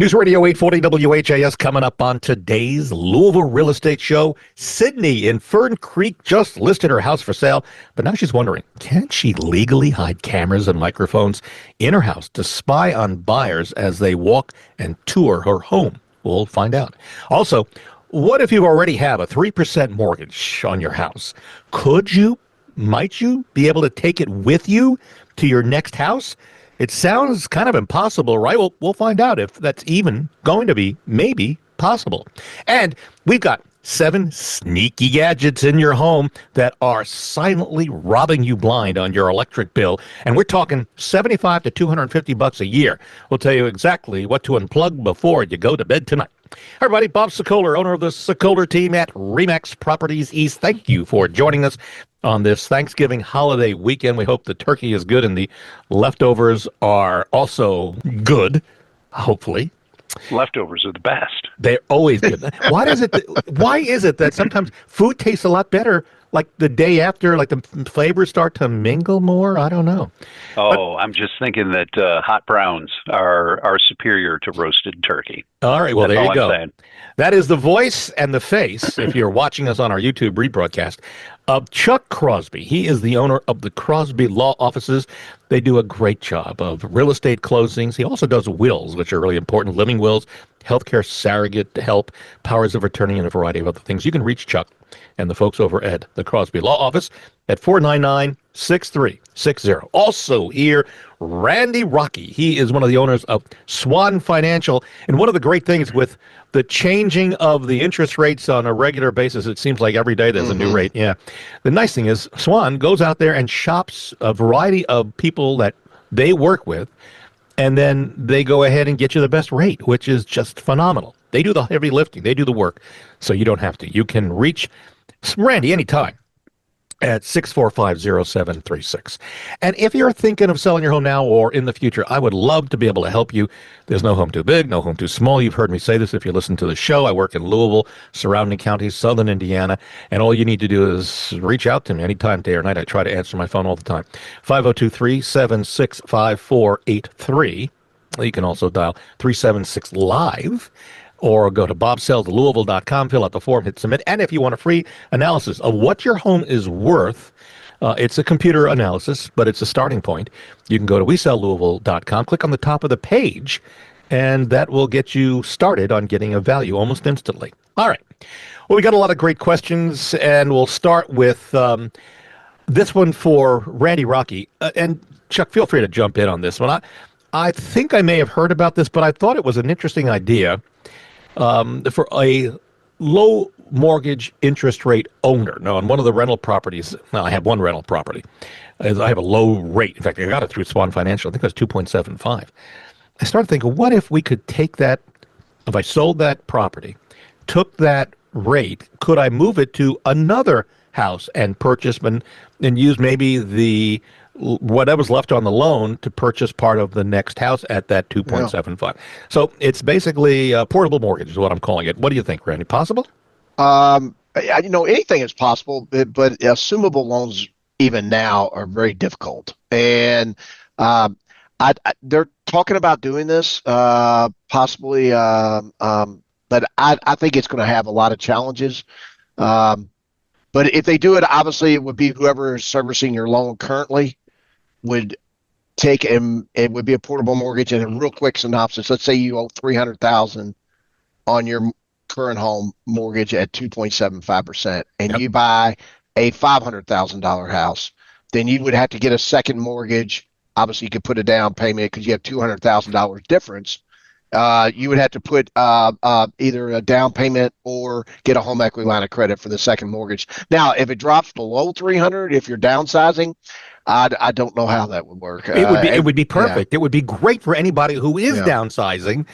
News Radio 840 WHAS coming up on today's Louisville Real Estate Show. Sydney in Fern Creek just listed her house for sale, but now she's wondering, can she legally hide cameras and microphones in her house to spy on buyers as they walk and tour her home? We'll find out. Also, what if you already have a 3% mortgage on your house? Might you be able to take it with you to your next house? It sounds kind of impossible, right? We'll find out if that's even going to be maybe possible. And we've got 7 sneaky gadgets in your home that are silently robbing you blind on your electric bill. And we're talking $75 to $250 a year. We'll tell you exactly what to unplug before you go to bed tonight. Hi, everybody. Bob Sokoler, owner of the Sokoler team at RE/MAX Properties East. Thank you for joining us on this Thanksgiving holiday weekend. We hope the turkey is good and the leftovers are also good, hopefully. Leftovers are the best. They're always good. Why is it that sometimes food tastes a lot better like the day after, like the flavors start to mingle more? I don't know. I'm just thinking that hot browns are superior to roasted turkey. All right, well, That's there you all go. I'm saying. That is the voice and the face, if you're watching us on our YouTube rebroadcast, of Chuck Crosby. He is the owner of the Crosby Law Offices. They do a great job of real estate closings. He also does wills, which are really important, living wills, healthcare surrogate help, powers of attorney, and a variety of other things. You can reach Chuck and the folks over at the Crosby Law Office at 499-6360. Also here, Randy Rocky. He is one of the owners of Swan Financial. And one of the great things with the changing of the interest rates on a regular basis, it seems like every day there's a new rate. Yeah. The nice thing is Swan goes out there and shops a variety of people that they work with, and then they go ahead and get you the best rate, which is just phenomenal. They do the heavy lifting. They do the work, so you don't have to. You can reach Randy anytime at 645-0736. And if you're thinking of selling your home now or in the future, I would love to be able to help you. There's no home too big, no home too small. You've heard me say this if you listen to the show. I work in Louisville, surrounding counties, southern Indiana, and all you need to do is reach out to me anytime, day or night. I try to answer my phone all the time. 502-376-5483. You can also dial 376-LIVE. Or go to bobsellslouisville.com, fill out the form, hit submit. And if you want a free analysis of what your home is worth, it's a computer analysis, but it's a starting point. You can go to wesellouisville.com, click on the top of the page, and that will get you started on getting a value almost instantly. All right. Well, we got a lot of great questions, and we'll start with this one for Randy Rocky. And Chuck, feel free to jump in on this one. I think I may have heard about this, but I thought it was an interesting idea. For a low mortgage interest rate owner. Now, on one of the rental properties, I have one rental property. I have a low rate. In fact, I got it through Swan Financial. I think it was 2.75. I started thinking, what if we could take that, if I sold that property, took that rate, could I move it to another house and purchase and use maybe whatever's left on the loan to purchase part of the next house at that 2.75. Yeah. So it's basically a portable mortgage is what I'm calling it. What do you think, Randy? Possible? Anything is possible, but assumable loans even now are very difficult. And they're talking about doing this possibly, but I think it's going to have a lot of challenges. But if they do it, obviously it would be whoever is servicing your loan currently would take it would be a portable mortgage. And a real quick synopsis, let's say you owe $300,000 on your current home mortgage at 2.75%, and you buy a $500,000 house, then you would have to get a second mortgage. Obviously you could put a down payment because you have $200,000 difference. You would have to put either a down payment or get a home equity line of credit for the second mortgage. Now, if it drops below 300, if you're downsizing, I don't know how that would work. It would be perfect. Yeah. It would be great for anybody who is downsizing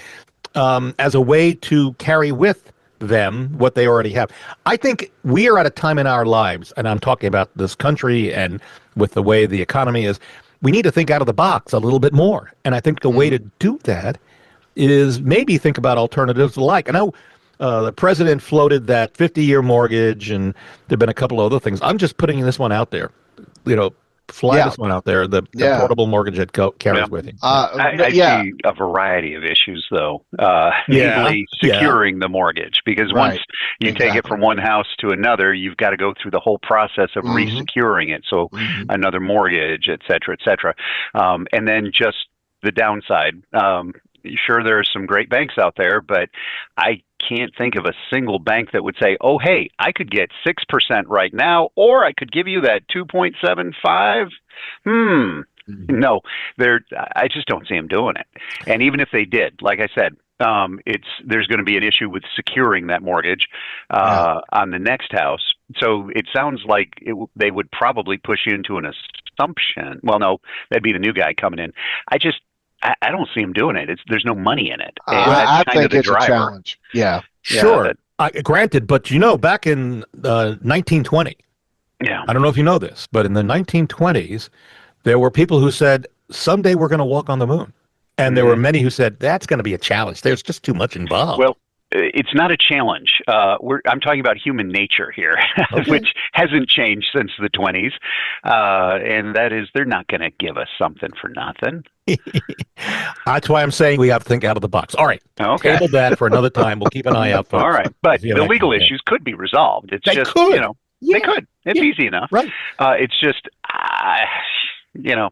as a way to carry with them what they already have. I think we are at a time in our lives, and I'm talking about this country and with the way the economy is, we need to think out of the box a little bit more. And I think the way to do that is maybe think about alternatives like, I know the president floated that 50-year mortgage, and there have been a couple of other things. I'm just putting this one out there. Fly Yeah. this one out there. The Yeah. portable mortgage that carries Yeah. with you. I Yeah. see a variety of issues, though, Yeah, namely securing the mortgage, because once Right. you take it Exactly. from one house to another, you've got to go through the whole process of Mhm. resecuring it. So Mhm. another mortgage, et cetera, et cetera. And then just the downside. Sure, there are some great banks out there, but I can't think of a single bank that would say, "Oh, hey, I could get 6% right now, or I could give you that 2.75." Hmm. Mhm. No, I just don't see them doing it. And even if they did, like I said, there's going to be an issue with securing that mortgage Yeah. on the next house. So it sounds like they would probably push you into an assumption. Well, no, that'd be the new guy coming in. I don't see him doing it. There's no money in it, and that's I kind of think the it's a driver. challenge. Yeah. Yeah, Sure. Granted, but back in 1920, yeah. I don't know if you know this, but in the 1920s, there were people who said, someday we're going to walk on the moon. And there were Mhm. many who said, that's going to be a challenge. There's just too much involved. Well, it's not a challenge. I'm talking about human nature here, Okay. which hasn't changed since the 20s, and that is they're not going to give us something for nothing. That's why I'm saying we have to think out of the box. All right. Okay. Table that for another time. We'll keep an eye out, All folks. right, but See how the that legal comes in. issues could be resolved. It's They just, could. they Yeah. could. It's Yeah. easy enough. Right. It's just, you know,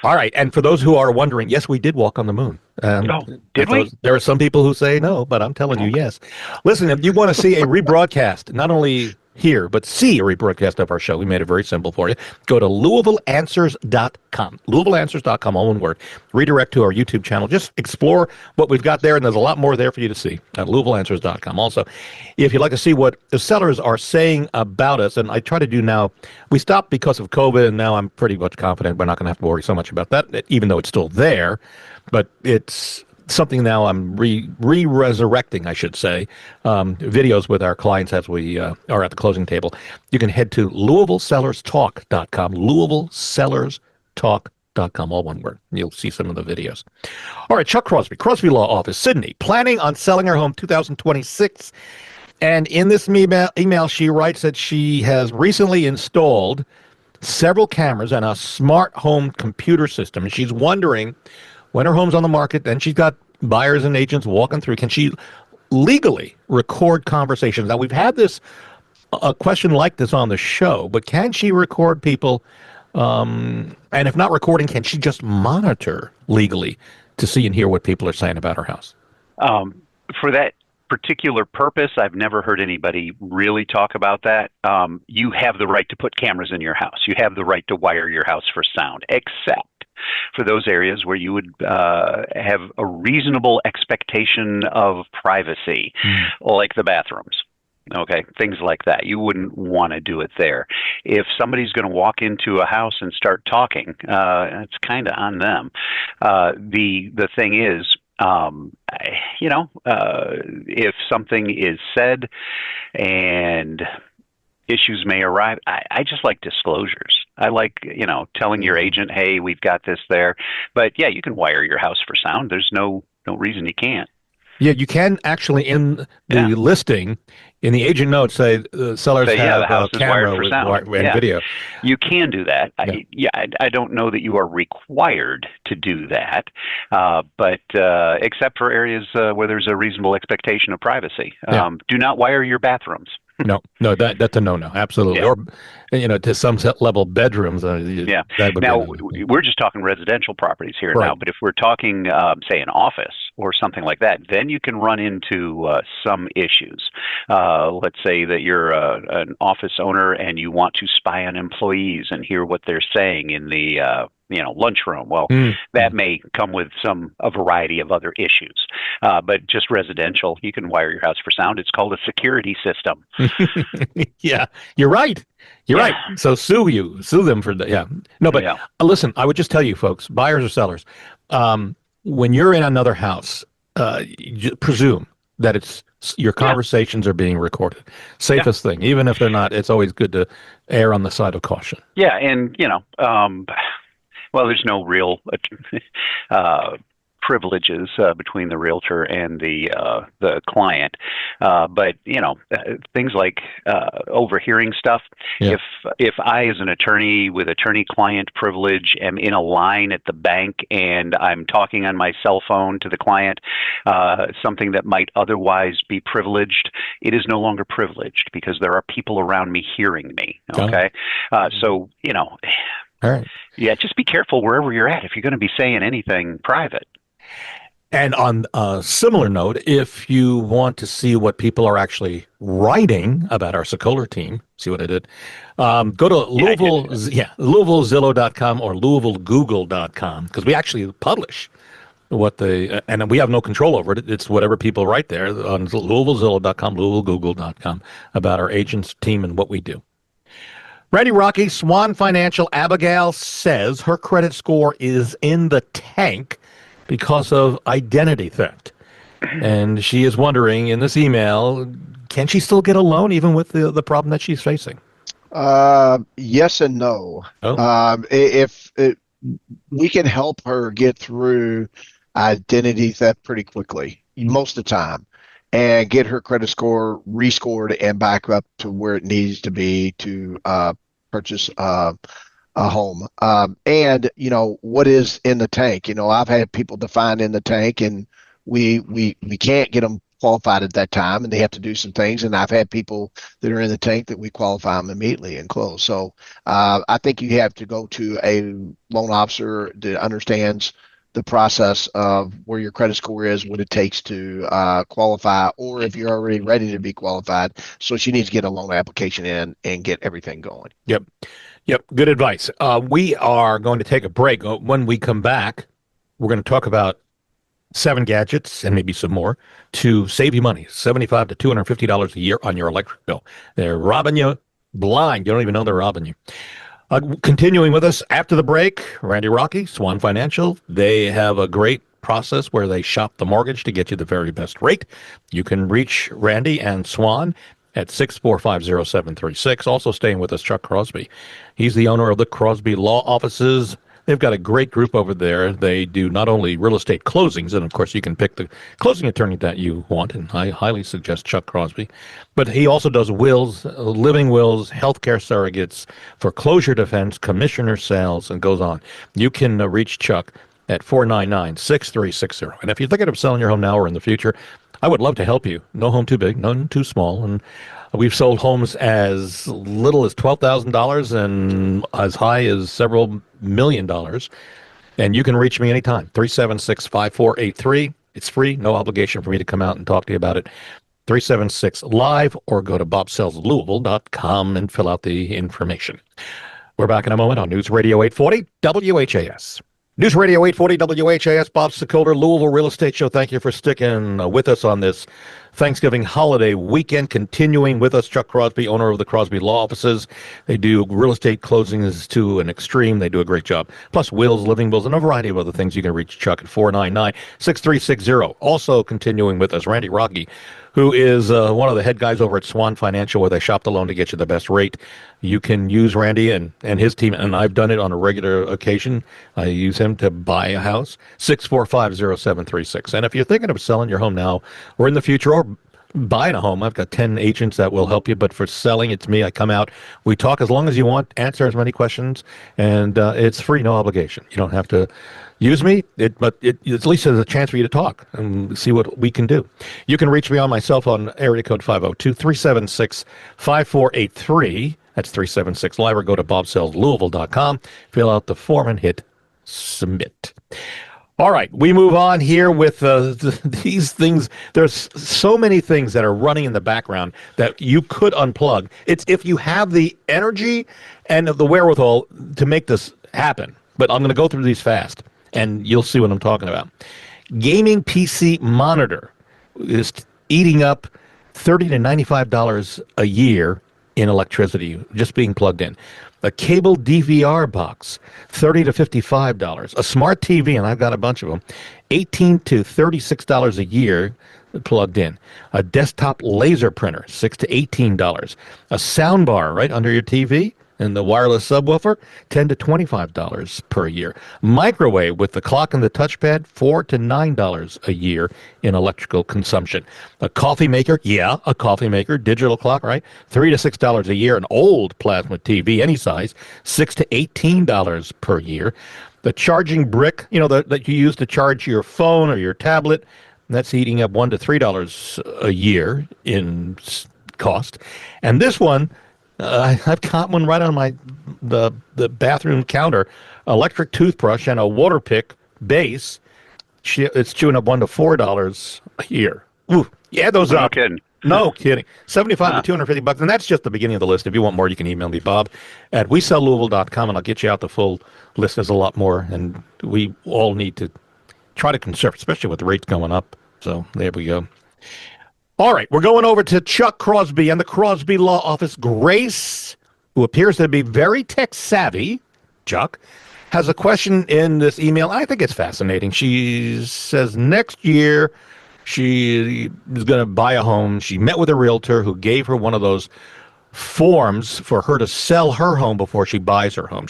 All right. And for those who are wondering, yes, we did walk on the moon. oh, did we? There are some people who say no, but I'm telling you, Okay. yes. Listen, if you want to see a rebroadcast, not only here, but see a rebroadcast of our show, we made it very simple for you. Go to LouisvilleAnswers.com. LouisvilleAnswers.com, all one word. Redirect to our YouTube channel. Just explore what we've got there, and there's a lot more there for you to see at LouisvilleAnswers.com. Also, if you'd like to see what the sellers are saying about us, and I try to do now, we stopped because of COVID, and now I'm pretty much confident we're not going to have to worry so much about that, even though it's still there. But it's something now I'm resurrecting, I should say, videos with our clients as we are at the closing table. You can head to LouisvilleSellersTalk.com, LouisvilleSellersTalk.com, all one word. You'll see some of the videos. All right, Chuck Crosby Law Office, Sydney, planning on selling her home 2026. And in this email, she writes that she has recently installed several cameras and a smart home computer system. And she's wondering, when her home's on the market, then she's got buyers and agents walking through, can she legally record conversations? Now, we've had a question like this on the show, but can she record people? And if not recording, can she just monitor legally to see and hear what people are saying about her house? For that particular purpose, I've never heard anybody really talk about that. You have the right to put cameras in your house. You have the right to wire your house for sound, except for those areas where you would have a reasonable expectation of privacy, like the bathrooms. Okay, things like that. You wouldn't want to do it there. If somebody's going to walk into a house and start talking, it's kind of on them. The thing is, if something is said and issues may arise, I just like disclosures. I like, telling your agent, hey, we've got this there. But yeah, you can wire your house for sound. There's no reason you can't. Yeah, you can actually, in the listing, in the agent notes, say sellers have the house is camera wired for sound and video. You can do that. Yeah. I don't know that you are required to do that, but except for areas where there's a reasonable expectation of privacy. Do not wire your bathrooms. No, that's a no-no, absolutely. Yeah. Or, to some level, bedrooms. Yeah. That would Now, be we're just talking residential properties here Right. now, but if we're talking, say, an office or something like that, then you can run into some issues. Let's say that you're an office owner and you want to spy on employees and hear what they're saying in the lunchroom. Well, that may come with a variety of other issues. But just residential, you can wire your house for sound. It's called a security system. Yeah, you're right. You're right. So sue them for that. Yeah. No, but listen, I would just tell you folks, buyers or sellers, when you're in another house, you presume that your conversations are being recorded. Safest thing, even if they're not, it's always good to err on the side of caution. Yeah. And, well, there's no real privileges between the realtor and the client. But things like overhearing stuff. Yeah. If I, as an attorney with attorney-client privilege, am in a line at the bank and I'm talking on my cell phone to the client, something that might otherwise be privileged, it is no longer privileged because there are people around me hearing me. Okay, so All right. yeah, just be careful wherever you're at if you're going to be saying anything private. And on a similar note, if you want to see what people are actually writing about our Sokoler team, see what I did? Go to LouisvilleZillow.com or LouisvilleGoogle.com, because we actually publish and we have no control over it. It's whatever people write there on LouisvilleZillow.com, LouisvilleGoogle.com about our agents team and what we do. Randy Rocky, Swan Financial. Abigail says her credit score is in the tank because of identity theft. And she is wondering in this email, can she still get a loan even with the problem that she's facing? Yes and no. Oh. If we can help her get through identity theft pretty quickly, most of the time, and get her credit score rescored and back up to where it needs to be to purchase a home. And what is in the tank? I've had people define in the tank, and we can't get them qualified at that time, and they have to do some things. And I've had people that are in the tank that we qualify them immediately and close. So I think you have to go to a loan officer that understands the process of where your credit score is, what it takes to qualify, or if you're already ready to be qualified. So she needs to get a loan application in and get everything going. Yep. Good advice. We are going to take a break. When we come back, we're going to talk about 7 gadgets and maybe some more to save you money, $75 to $250 a year on your electric bill. They're robbing you blind. You don't even know they're robbing you. Continuing with us after the break, Randy Rocky, Swan Financial. They have a great process where they shop the mortgage to get you the very best rate. You can reach Randy and Swan at 6450736. Also staying with us, Chuck Crosby. He's the owner of the Crosby Law Offices. They've got a great group over there. They do not only real estate closings, and of course you can pick the closing attorney that you want, and I highly suggest Chuck Crosby, but he also does wills, living wills, healthcare surrogates, foreclosure defense, commissioner sales, and goes on. You can reach Chuck at 499-6360. And if you're thinking of selling your home now or in the future, I would love to help you. No home too big, none too small, and we've sold homes as little as $12,000 and as high as several $1 million. And you can reach me anytime, 376-5483. It's free, no obligation for me to come out and talk to you about it. 376-LIVE, or go to bobsellslouisville.com and fill out the information. We're back in a moment on News Radio 840 WHAS. News Radio 840 WHAS, Bob Sokoler, Louisville Real Estate Show. Thank you for sticking with us on this Thanksgiving holiday weekend. Continuing with us, Chuck Crosby, owner of the Crosby Law Offices. They do real estate closings to an extreme. They do a great job. Plus wills, living wills, and a variety of other things. You can reach Chuck at 499-6360. Also continuing with us, Randy Rocky, who is one of the head guys over at Swan Financial, where they shop the loan to get you the best rate. You can use Randy and his team, and I've done it on a regular occasion. I use him to buy a house, 6450736. And if you're thinking of selling your home now or in the future, or buying a home, I've got 10 agents that will help you. But for selling, it's me. I come out. We talk as long as you want, answer as many questions, and it's free, no obligation. You don't have to use me, but at least there's a chance for you to talk and see what we can do. You can reach me on my cell phone, area code 502-376-5483. That's 376-LIVE, or go to bobsellslouisville.com, fill out the form, and hit submit. All right, we move on here with these things. There's so many things that are running in the background that you could unplug. It's if you have the energy and the wherewithal to make this happen. But I'm going to go through these fast, and you'll see what I'm talking about. Gaming PC monitor is eating up $30 to $95 a year in electricity just being plugged in. A cable DVR box, $30 to $55. A smart TV, and I've got a bunch of them, $18 to $36 a year plugged in. A desktop laser printer, $6 to $18. A sound bar right under your TV, And the wireless subwoofer, $10 to $25 per year. Microwave with the clock and the touchpad, $4 to $9 a year in electrical consumption. A coffee maker, a coffee maker, digital clock, right? $3 to $6 a year. An old plasma TV, any size, $6 to $18 per year. The charging brick, that you use to charge your phone or your tablet, that's eating up $1 to $3 a year in cost. And this one, I've got one right on the bathroom counter, electric toothbrush and a water pick base. It's chewing up $1 to $4 a year. Ooh, yeah, those No up. kidding. No kidding. 75 to $250, and that's just the beginning of the list. If you want more, you can email me, Bob, at WeSellLouisville.com, and I'll get you out the full list. There's a lot more, and we all need to try to conserve, especially with the rates going up. So there we go. All right, we're going over to Chuck Crosby and the Crosby Law Office. Grace, who appears to be very tech savvy, Chuck, has a question in this email. I think it's fascinating. She says next year she is going to buy a home. She met with a realtor who gave her one of those forms for her to sell her home before she buys her home.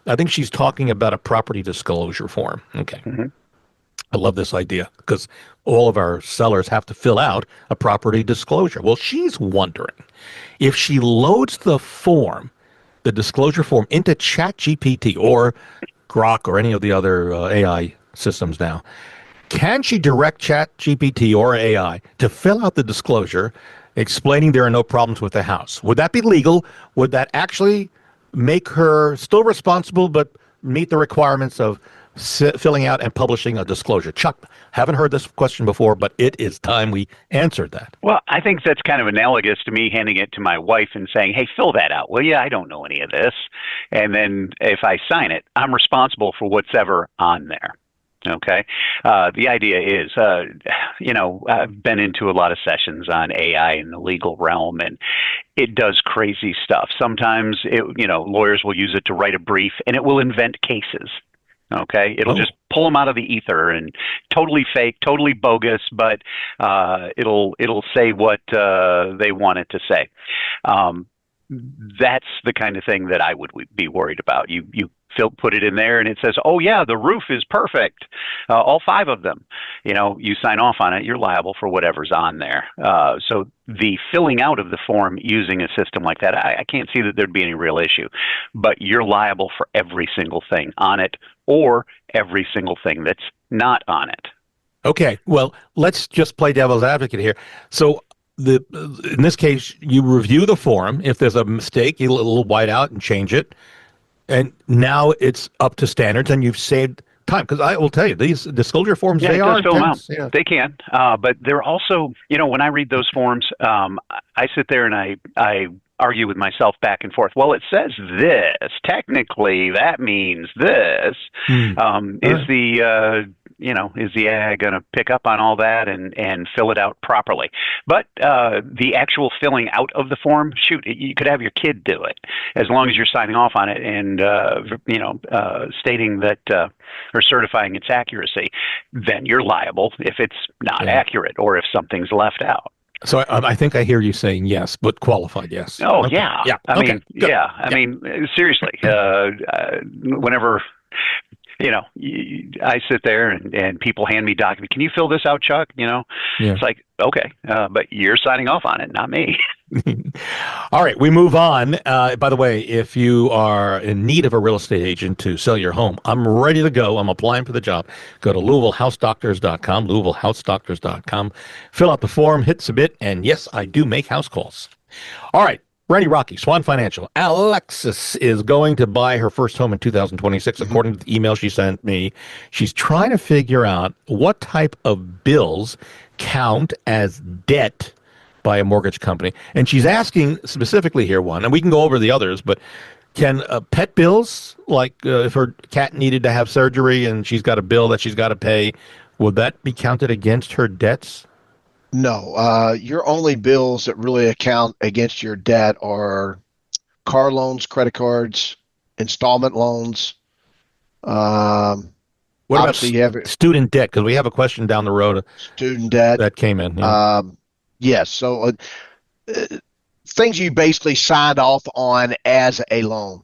I think she's talking about a property disclosure form. Okay. Mm-hmm. I love this idea because all of our sellers have to fill out a property disclosure. Well, she's wondering if she loads the disclosure form into ChatGPT or Grok or any of the other AI systems now, can she direct ChatGPT or AI to fill out the disclosure explaining there are no problems with the house? Would that be legal? Would that actually make her still responsible but meet the requirements of filling out and publishing a disclosure? Chuck, haven't heard this question before, but it is time we answered that. Well, I think that's kind of analogous to me handing it to my wife and saying, hey, fill that out, will you? I don't know any of this. And then if I sign it, I'm responsible for what's ever on there. Okay. The idea is, I've been into a lot of sessions on AI in the legal realm, and it does crazy stuff. Sometimes, lawyers will use it to write a brief, and it will invent cases. Okay, it'll just pull them out of the ether and totally fake, totally bogus, but it'll say what they want it to say. That's the kind of thing that I would be worried about. You put it in there, and it says, "Oh yeah, the roof is perfect, all 5 of them." You sign off on it, you're liable for whatever's on there. So the filling out of the form using a system like that, I can't see that there'd be any real issue. But you're liable for every single thing on it, or every single thing that's not on it. Okay, well, let's just play devil's advocate here. So in this case, you review the form. If there's a mistake, you little white out and change it. And now it's up to standards, and you've saved time. Because I will tell you, these disclosure forms, they are intense. Yeah. They can. But they're also, when I read those forms, I sit there and I argue with myself back and forth. Well, it says this. Technically, that means this. Is the AI going to pick up on all that and fill it out properly? But the actual filling out of the form, you could have your kid do it as long as you're signing off on it and stating that or certifying its accuracy. Then you're liable if it's not accurate or if something's left out. So I think I hear you saying yes, but qualified yes. Oh, okay. Yeah. I mean, seriously, whenever, I sit there and people hand me documents. Can you fill this out, Chuck? It's like, okay, but you're signing off on it, not me. All right, we move on. By the way, if you are in need of a real estate agent to sell your home, I'm ready to go. I'm applying for the job. Go to LouisvilleHouseDoctors.com, LouisvilleHouseDoctors.com. Fill out the form, hit submit, and yes, I do make house calls. All right. Randy Rocky, Swan Financial. Alexis is going to buy her first home in 2026, according to the email she sent me. She's trying to figure out what type of bills count as debt by a mortgage company. And she's asking specifically here one, and we can go over the others, but can pet bills, like if her cat needed to have surgery and she's got a bill that she's got to pay, would that be counted against her debts? No, your only bills that really account against your debt are car loans, credit cards, installment loans. What about student debt? Because we have a question down the road. Student debt that came in. Yes. So things you basically signed off on as a loan.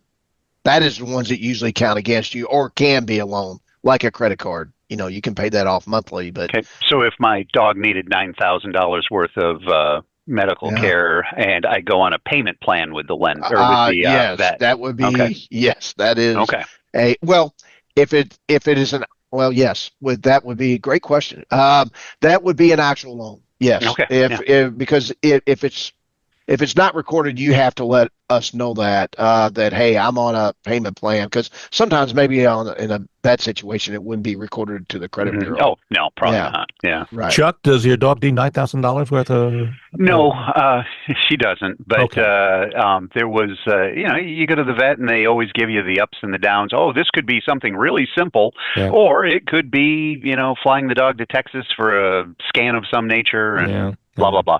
That is the ones that usually count against you or can be a loan, like a credit card. You can pay that off monthly, but Okay. So if my dog needed $9,000 worth of medical yeah. care, and I go on a payment plan with the lend or with the Yes, vet. that would Okay. be, yes, that is Okay. well, if it is an, well, yes, that would be a great question. That would be an actual loan. Yes. Okay. Yeah. If because if it's not recorded, you have to let us know that hey, I'm on a payment plan, because sometimes maybe in a bad situation it wouldn't be recorded to the credit Mm-hmm. bureau. Oh no, probably Yeah, not. Yeah. right. Chuck, does your dog need $9,000 worth of? No, she doesn't. But Okay. there was, you go to the vet and they always give you the ups and the downs. Oh, this could be something really simple, Yeah. or it could be, flying the dog to Texas for a scan of some nature and Yeah. blah blah blah.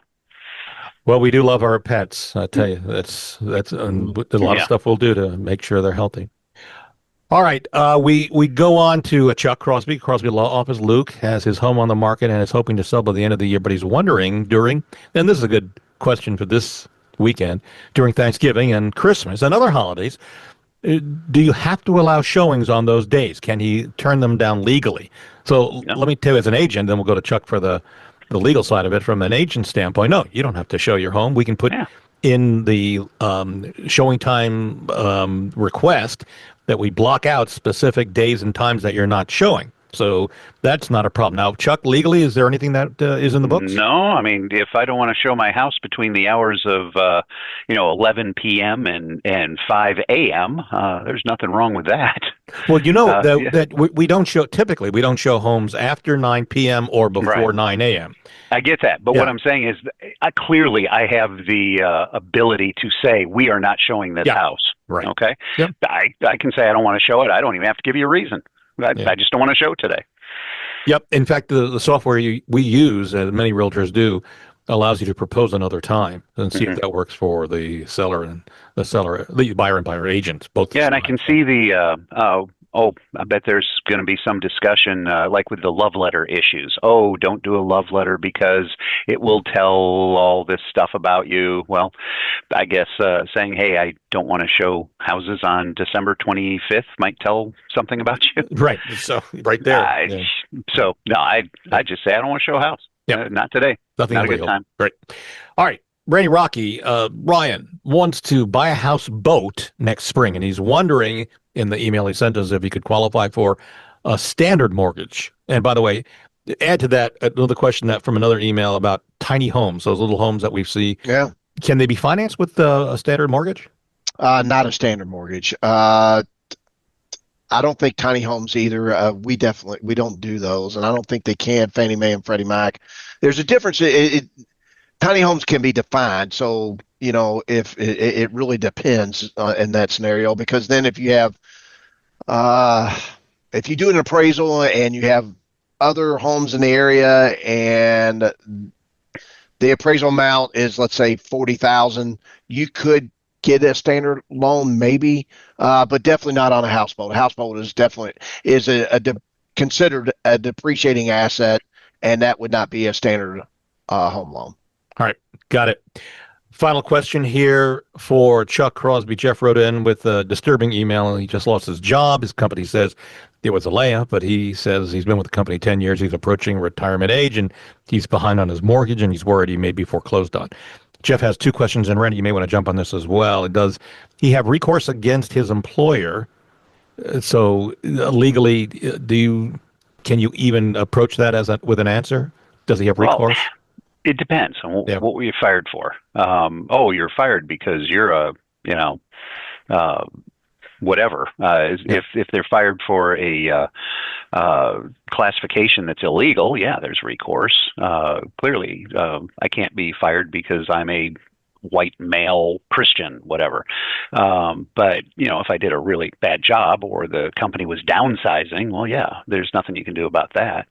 Well, we do love our pets. I tell you, that's and there's a lot of Yeah. stuff we'll do to make sure they're healthy. All right, we go on to Chuck Crosby, Crosby Law Office. Luke has his home on the market and is hoping to sell by the end of the year, but he's wondering and this is a good question for this weekend, during Thanksgiving and Christmas and other holidays, do you have to allow showings on those days? Can he turn them down legally? So No. let me tell you, as an agent, then we'll go to Chuck for the legal side of it. From an agent standpoint, no, you don't have to show your home. We can put Yeah. in the showing time request that we block out specific days and times that you're not showing. So that's not a problem. Now, Chuck, legally, is there anything that is in the books? No, I mean, if I don't want to show my house between the hours of 11 p.m. and 5 a.m., there's nothing wrong with that. Well, Yeah. that we don't show, typically we don't show homes after 9 p.m. or before Right. 9 a.m. I get that, but Yeah. what I'm saying is, clearly I have the ability to say we are not showing this Yeah. house. Right. Okay. Yep. I can say I don't want to show it. I don't even have to give you a reason. Yeah. I just don't want to show it today. Yep. In fact, the software we use, as many realtors do, allows you to propose another time and see if that works for the seller and the buyer and buyer agents, both. Yeah, and I can see I bet there's going to be some discussion like with the love letter issues. Oh, don't do a love letter because it will tell all this stuff about you. Well, I guess saying, hey, I don't want to show houses on December 25th might tell something about you. Right. So right there. Yeah. So, no, I just say I don't want to show a house. Yeah. Not today. Nothing Not a illegal. good time. Right. All right. Randy Rocky, Ryan wants to buy a houseboat next spring, and he's wondering in the email he sent us if he could qualify for a standard mortgage. And by the way, add to that another question that from another email about tiny homes, those little homes that we see. Yeah. Can they be financed with a standard mortgage? Not a standard mortgage. I don't think tiny homes either. We don't do those, and I don't think they can. Fannie Mae and Freddie Mac. There's a difference. Tiny homes can be defined, so if it really depends in that scenario, because then if you do an appraisal and you have other homes in the area and the appraisal amount is, let's say, 40,000, you could get a standard loan maybe, but definitely not on a houseboat. A houseboat is definitely considered a depreciating asset, and that would not be a standard home loan. All right, got it. Final question here for Chuck Crosby. Jeff wrote in with a disturbing email. He just lost his job. His company says it was a layoff, but he says he's been with the company 10 years. He's approaching retirement age, and he's behind on his mortgage, and he's worried he may be foreclosed on. Jeff has two questions, and Randy, you may want to jump on this as well. Does he have recourse against his employer? So legally, can you even approach that with an answer? Does he have recourse? Well, it depends on Yeah. what were you fired for. You're fired because you're whatever. If they're fired for a classification that's illegal, yeah, there's recourse. Clearly, I can't be fired because I'm a white male Christian, whatever. But if I did a really bad job or the company was downsizing, well, yeah, there's nothing you can do about that.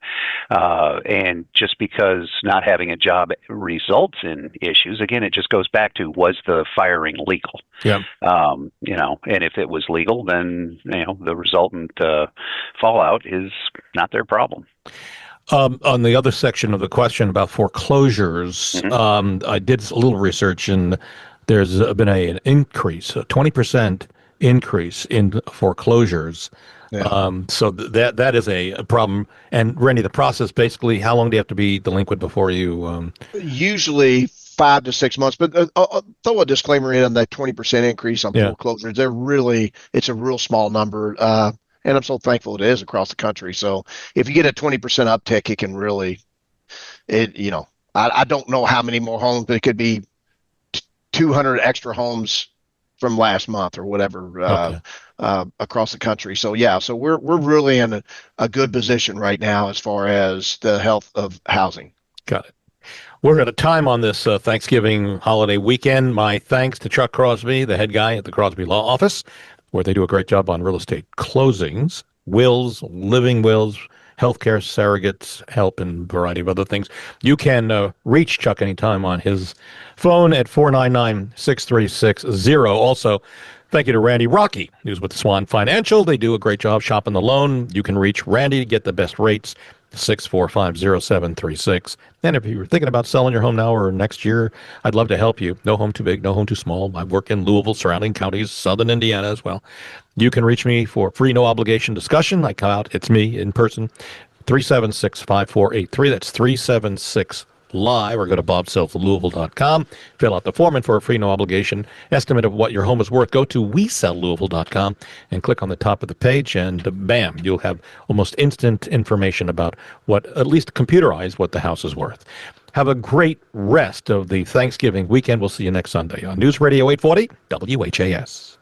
And just because not having a job results in issues, again, it just goes back to, was the firing legal? Yeah. And if it was legal, then the resultant fallout is not their problem. On the other section of the question about foreclosures, I did a little research, and there's been an increase, a 20% increase in foreclosures. Yeah. So that is a problem. And Randy, the process basically, how long do you have to be delinquent before you? Usually 5 to 6 months, but throw a disclaimer in on that 20% increase on Yeah. foreclosures. It's a real small number. And I'm so thankful it is across the country. So if you get a 20% uptick, it can really, I don't know how many more homes, but it could be 200 extra homes from last month or whatever Okay. across the country. So yeah, so we're really in a good position right now as far as the health of housing. Got it. We're at a time on this Thanksgiving holiday weekend. My thanks to Chuck Crosby, the head guy at the Crosby Law Office, where they do a great job on real estate closings, wills, living wills, healthcare surrogates, help, and a variety of other things. You can reach Chuck anytime on his phone at 499-6360. Also, thank you to Randy Rocky, who's with Swan Financial. They do a great job shopping the loan. You can reach Randy to get the best rates, 645-0736. And if you're thinking about selling your home now or next year, I'd love to help you. No home too big, no home too small. I work in Louisville, surrounding counties, southern Indiana as well. You can reach me for free, no obligation discussion. I come out, it's me in person, 376-5483. That's 376 live, or go to bobsellslouisville.com, fill out the form, and for a free no obligation estimate of what your home is worth, go to wesellouisville.com and click on the top of the page, and bam, you'll have almost instant information about what, at least computerized, what the house is worth. Have a great rest of the Thanksgiving weekend. We'll see you next Sunday on News Radio 840 WHAS.